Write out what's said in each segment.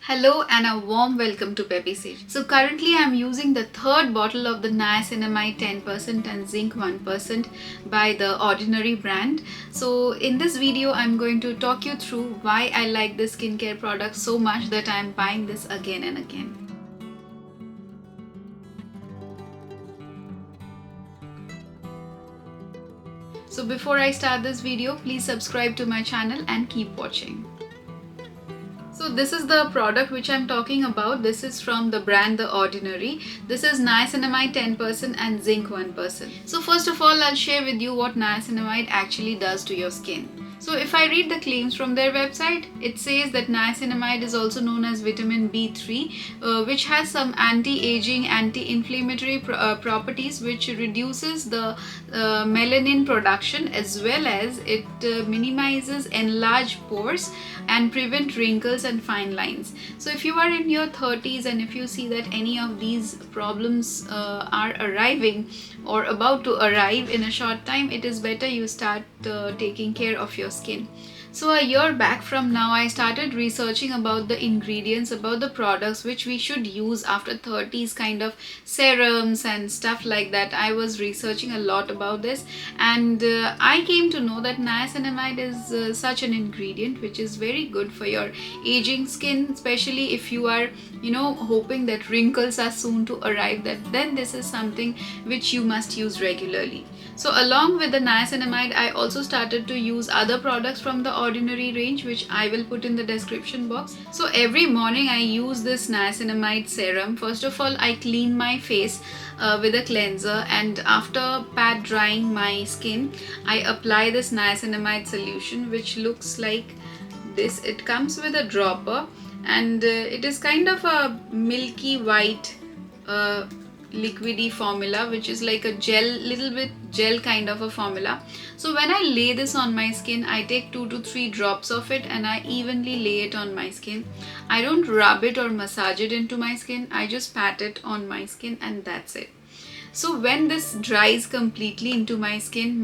Hello and a warm welcome to Peppy Sage. So currently I'm using the third bottle of the Niacinamide 10% and Zinc 1% by the Ordinary brand. So in this video I'm going to talk you through why I like this skincare product so much that I'm buying this again and again. So before I start this video, please subscribe to my channel and keep watching. So this is the product which I'm talking about. This is from the brand The Ordinary. This is niacinamide 10% and zinc 1%. So first of all, I'll share with you what niacinamide actually does to your skin. So if I read the claims from their website, it says that niacinamide is also known as vitamin B3, which has some anti-aging, anti-inflammatory properties, which reduces the melanin production, as well as it minimizes enlarged pores and prevent wrinkles and fine lines. So if you are in your 30s and if you see that any of these problems are arriving or about to arrive in a short time, it is better you start taking care of your skin. So a year back from now, I started researching about the ingredients, about the products which we should use after 30s, kind of serums and stuff like that. I was researching a lot about this, and I came to know that niacinamide is such an ingredient which is very good for your aging skin, especially if you are hoping that wrinkles are soon to arrive, then this is something which you must use regularly. So along with the niacinamide, I also started to use other products from the Ordinary range, which I will put in the description box. So every morning I use this Niacinamide Serum. First of all, I clean my face with a cleanser, and after pat drying my skin, I apply this niacinamide solution, which looks like this. It comes with a dropper, and it is kind of a milky white liquidy formula, which is like a gel, little bit gel kind of a formula. So when I lay this on my skin, I take 2 to 3 drops of it and I evenly lay it on my skin. I don't rub it or massage it into my skin, I just pat it on my skin, and that's it. So when this dries completely into my skin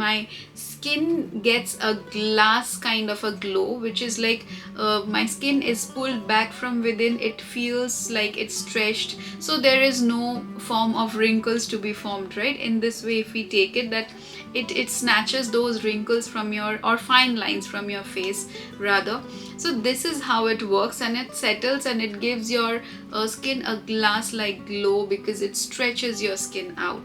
gets a glass kind of a glow, which is like my skin is pulled back from within. It feels like it's stretched, so there is no form of wrinkles to be formed, right? In this way, if we take it, that it snatches those wrinkles from your, or fine lines from your face rather. So this is how it works, and it settles and it gives your skin a glass like glow because it stretches your skin out.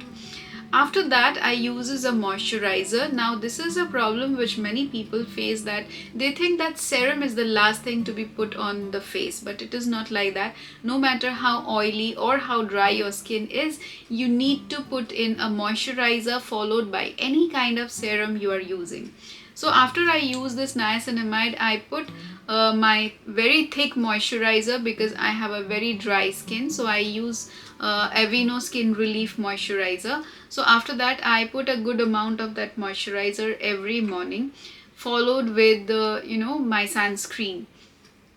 After that, I use a moisturizer. Now this is a problem which many people face, that they think that serum is the last thing to be put on the face, but it is not like that. No matter how oily or how dry your skin is, you need to put in a moisturizer followed by any kind of serum you are using. So after I use this niacinamide, I put my very thick moisturizer because I have a very dry skin. So I use Aveeno Skin Relief Moisturizer. So after that, I put a good amount of that moisturizer every morning, followed with my sunscreen.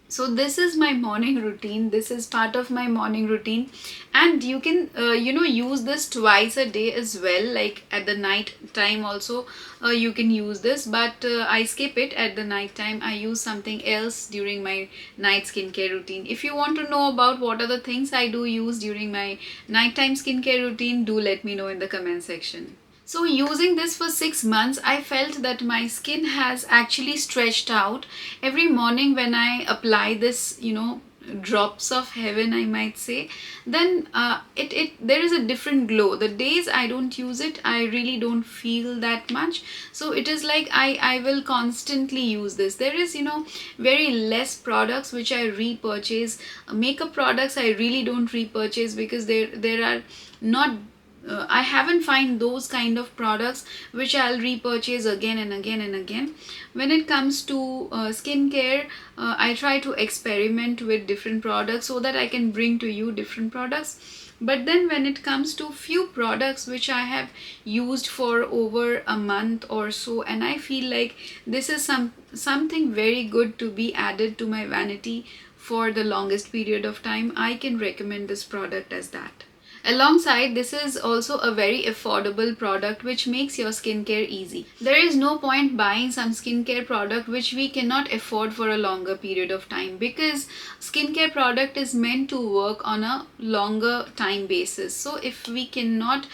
So this is my morning routine. This is part of my morning routine, and you can use this twice a day as well, like at the night time also you can use this, but I skip it at the night time. I use something else during my night skincare routine. If you want to know about what are the things I do use during my nighttime skincare routine, do let me know in the comment section. So using this for 6 months, I felt that my skin has actually stretched out. Every morning when I apply this, drops of heaven, I might say, then there is a different glow. The days I don't use it, I really don't feel that much. So it is like I will constantly use this. There is very less products which I repurchase. Makeup products I really don't repurchase because there are not I haven't find those kind of products which I'll repurchase again and again and again. When it comes to skincare, I try to experiment with different products so that I can bring to you different products. But then when it comes to few products which I have used for over a month or so, and I feel like this is something very good to be added to my vanity for the longest period of time, I can recommend this product as that. Alongside, this is also a very affordable product which makes your skincare easy. There is no point buying some skincare product which we cannot afford for a longer period of time, because skincare product is meant to work on a longer time basis. So if we cannot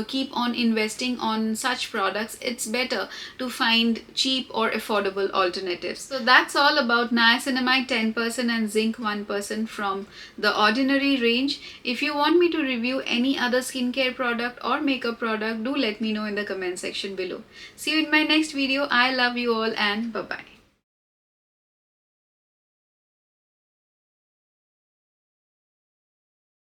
keep on investing on such products, it's better to find cheap or affordable alternatives. So that's all about niacinamide 10% and zinc 1% from the Ordinary range. If you want me to review any other skincare product or makeup product, do let me know in the comment section below. See you in my next video. I love you all and bye bye.